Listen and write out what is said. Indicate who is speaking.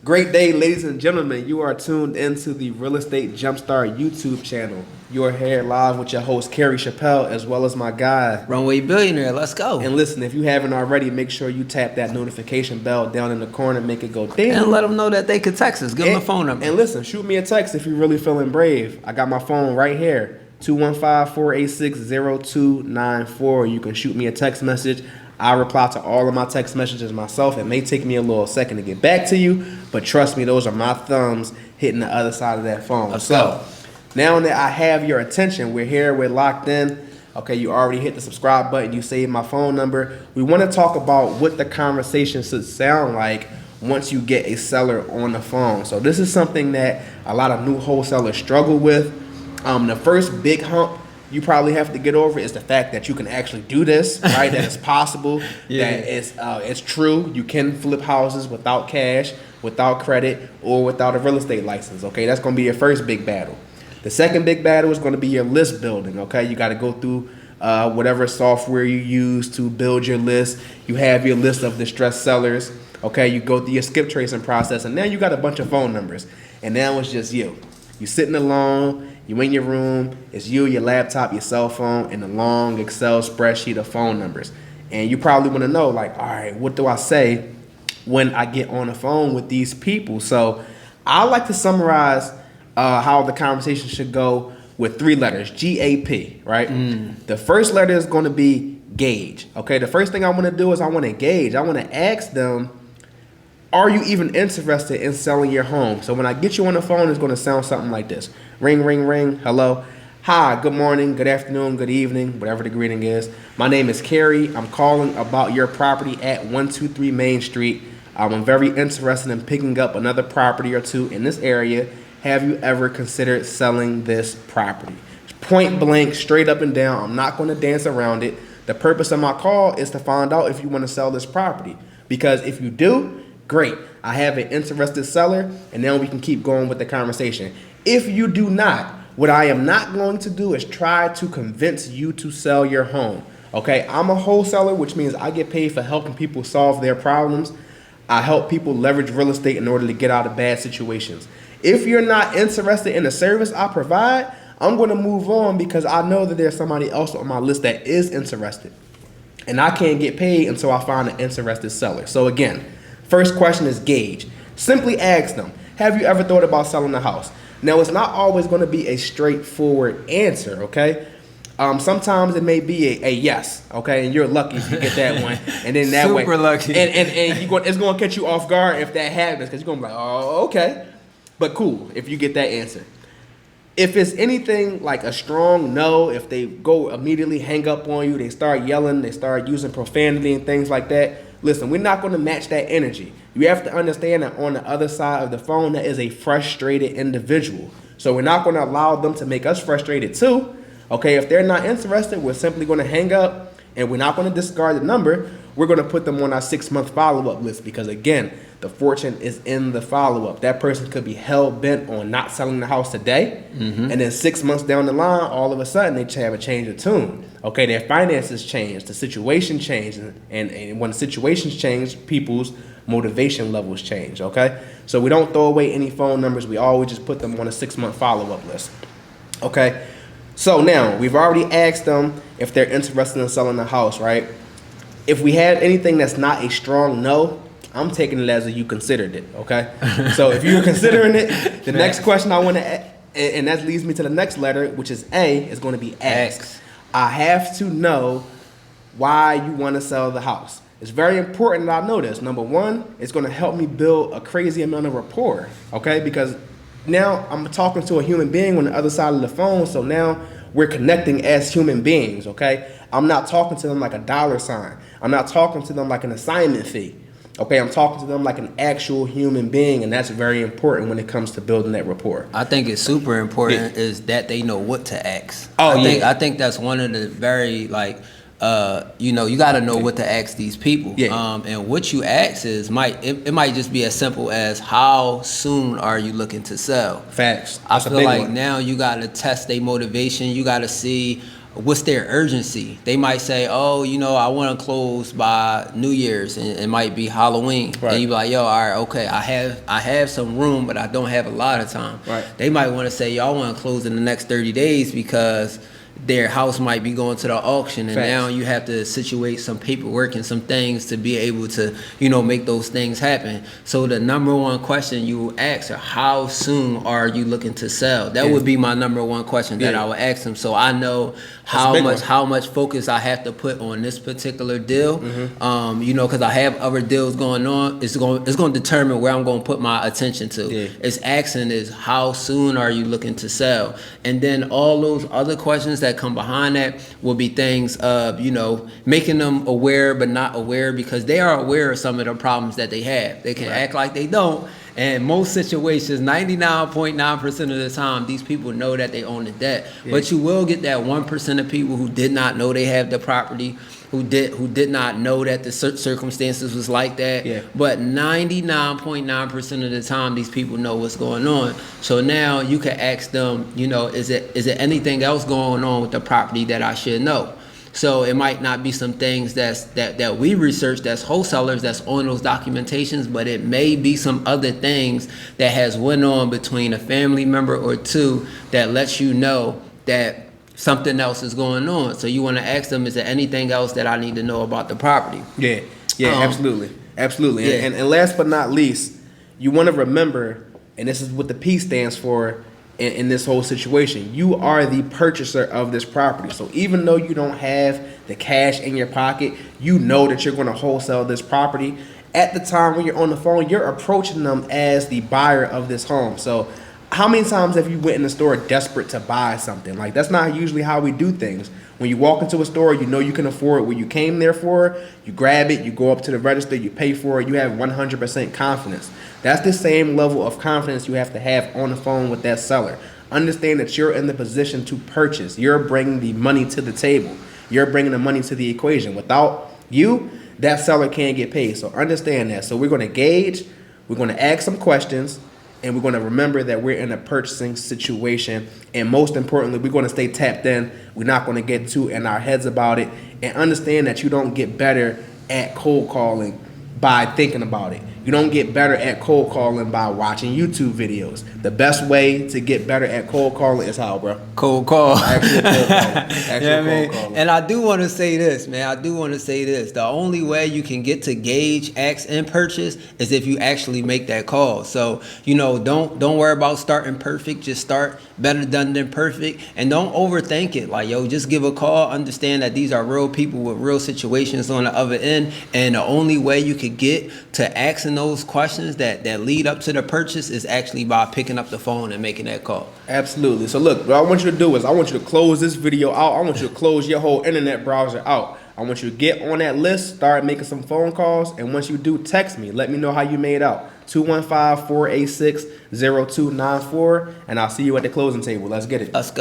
Speaker 1: Great day, ladies and gentlemen. You are tuned into the Real Estate Jumpstart YouTube channel. You are here live with your host, Kerry Chappelle, as well as my guy,
Speaker 2: Runway Billionaire. Let's go.
Speaker 1: And listen, if you haven't already, make sure you tap that notification bell down in the corner, make it go ding.
Speaker 2: And let them know that they could text us. Give them a phone number.
Speaker 1: And listen, shoot me a text if you're really feeling brave. I got my phone right here, 215-486-0294. You can shoot me a text message. I reply to all of my text messages myself. It may take me a little second to get back to you, but trust me, those are my thumbs hitting the other side of that phone. So now that I have your attention, we're here, we're locked in. Okay, you already hit the subscribe button, you saved my phone number. We want to talk about what the conversation should sound like once you get a seller on the phone. So this is something that a lot of new wholesalers struggle with. The first big hump you probably have to get over is the fact that you can actually do this, right? That it's possible, that it's true. You can flip houses without cash, without credit, or without a real estate license, okay? That's going to be your first big battle. The second big battle is going to be your list building, okay? You got to go through whatever software you use to build your list. You have your list of distressed sellers, okay? You go through your skip tracing process, and now you got a bunch of phone numbers, and now it's just you. You sitting alone. You in your room, it's you, your laptop, your cell phone, and a long Excel spreadsheet of phone numbers. And you probably want to know, like, all right, what do I say when I get on the phone with these people? So I like to summarize how the conversation should go with 3 letters, GAP, right? The first letter is going to be gauge, okay? The first thing I want to do is I want to gauge. I want to ask them, are you even interested in selling your home? So when I get you on the phone, it's going to sound something like this. Ring, ring, ring. Hello. Hi, good morning, good afternoon, good evening, whatever the greeting is. My name is Kerry. I'm calling about your property at 123 Main Street. I'm very interested in picking up another property or two in this area. Have you ever considered selling this property? Point blank, straight up and down. I'm not going to dance around it. The purpose of my call is to find out if you want to sell this property. Because if you do, great. I have an interested seller, and then we can keep going with the conversation. If you do not, what I am not going to do is try to convince you to sell your home. Okay, I'm a wholesaler, which means I get paid for helping people solve their problems. I help people leverage real estate in order to get out of bad situations. If you're not interested in the service I provide, I'm going to move on because I know that there's somebody else on my list that is interested. And I can't get paid until I find an interested seller. So again, first question is gauge. Simply ask them, have you ever thought about selling the house? Now, it's not always going to be a straightforward answer, okay? Sometimes it may be a yes, okay? And you're lucky if you get that one. And then that way.
Speaker 2: Super lucky.
Speaker 1: And it's going to catch you off guard if that happens because you're going to be like, oh, okay. But cool if you get that answer. If it's anything like a strong no, if they go immediately hang up on you, they start yelling, they start using profanity and things like that, listen, we're not going to match that energy. You have to understand that on the other side of the phone, that is a frustrated individual. So we're not going to allow them to make us frustrated too. Okay, if they're not interested, we're simply going to hang up and we're not going to discard the number. We're going to put them on our 6-month follow-up list because, again, the fortune is in the follow-up. That person could be hell-bent on not selling the house today, and then 6 months down the line, all of a sudden, they have a change of tune. Okay, their finances change, the situation changed, and when the situations change, people's motivation levels change, okay? So we don't throw away any phone numbers. We always just put them on a 6-month follow-up list, okay? So now, we've already asked them if they're interested in selling the house, right? If we have anything that's not a strong no, I'm taking it as a you considered it, okay? So if you're considering it, the next question I want to, and that leads me to the next letter, which is A, is going to be ask. I have to know why you want to sell the house. It's very important that I know this. Number one, it's going to help me build a crazy amount of rapport, okay? Because now I'm talking to a human being on the other side of the phone, so now we're connecting as human beings, okay? I'm not talking to them like a dollar sign. I'm not talking to them like an assignment fee, okay? I'm talking to them like an actual human being, and that's very important when it comes to building that rapport.
Speaker 2: I think it's super important is that they know what to ask.
Speaker 1: I
Speaker 2: think that's one of the very, you got to know what to ask these people. And what you ask is it might just be as simple as how soon are you looking to sell?
Speaker 1: Facts.
Speaker 2: I feel like now you got to test their motivation. You got to see what's their urgency. They might say, oh, you know, I want to close by New Year's, and it might be Halloween.
Speaker 1: Right.
Speaker 2: And you be like, yo, all right, okay, I have some room, but I don't have a lot of time.
Speaker 1: Right.
Speaker 2: They might want to say, y'all want to close in the next 30 days because their house might be going to the auction, and
Speaker 1: Facts.
Speaker 2: now you have to situate some paperwork and some things to be able to, you know, make those things happen. So the number one question you will ask are, how soon are you looking to sell? That would be my number one question that I would ask them, so I know how much focus I have to put on this particular deal. You know, because I have other deals going on. It's going to determine where I'm going to put my attention to. It's asking is, how soon are you looking to sell? And then all those other questions that come behind that will be things of, you know, making them aware but not aware, because they are aware of some of the problems that they have. They can act like they don't. And most situations, 99.9% of the time, these people know that they own the debt. But you will get that 1% of people who did not know they have the property, who did not know that the circumstances was like that. But 99.9% of the time, these people know what's going on. So now you can ask them, you know, is it anything else going on with the property that I should know? So it might not be some things that we research, that's wholesalers, that's on those documentations, but it may be some other things that has went on between a family member or two that lets you know that something else is going on. So you want to ask them, is there anything else that I need to know about the property?
Speaker 1: Absolutely. And last but not least, you want to remember, and this is what the P stands for in this whole situation, you are the purchaser of this property. So even though you don't have the cash in your pocket, you know that you're going to wholesale this property. At the time when you're on the phone, you're approaching them as the buyer of this home. So how many times have you went in the store desperate to buy something? Like, that's not usually how we do things. When you walk into a store, you know you can afford what you came there for, you grab it, you go up to the register, you pay for it, you have 100% confidence. That's the same level of confidence you have to have on the phone with that seller. Understand that you're in the position to purchase. You're bringing the money to the table. You're bringing the money to the equation. Without you, that seller can't get paid. So understand that. So we're going to gauge, we're going to ask some questions, and we're going to remember that we're in a purchasing situation. And most importantly, we're going to stay tapped in. We're not going to get too in our heads about it. And understand that you don't get better at cold calling by thinking about it. You don't get better at cold calling by watching YouTube videos. The best way to get better at cold calling is how, bro?
Speaker 2: Cold call.
Speaker 1: Actual cold calling.
Speaker 2: Cold calling. And I do want to say this, man. The only way you can get to gauge, ask, and purchase is if you actually make that call. So, you know, don't worry about starting perfect. Just start better done than perfect. And don't overthink it. Like, yo, just give a call. Understand that these are real people with real situations on the other end. And the only way you could get to asking those questions that lead up to the purchase is actually by picking up the phone and making that call.
Speaker 1: Absolutely. So look, what I want you to do is I want you to close this video out. I want you to close your whole internet browser out. I want you to get on that list, start making some phone calls, and once you do, text me. Let me know how you made out. 215-486-0294, and I'll see you at the closing table. Let's get it.
Speaker 2: Let's go.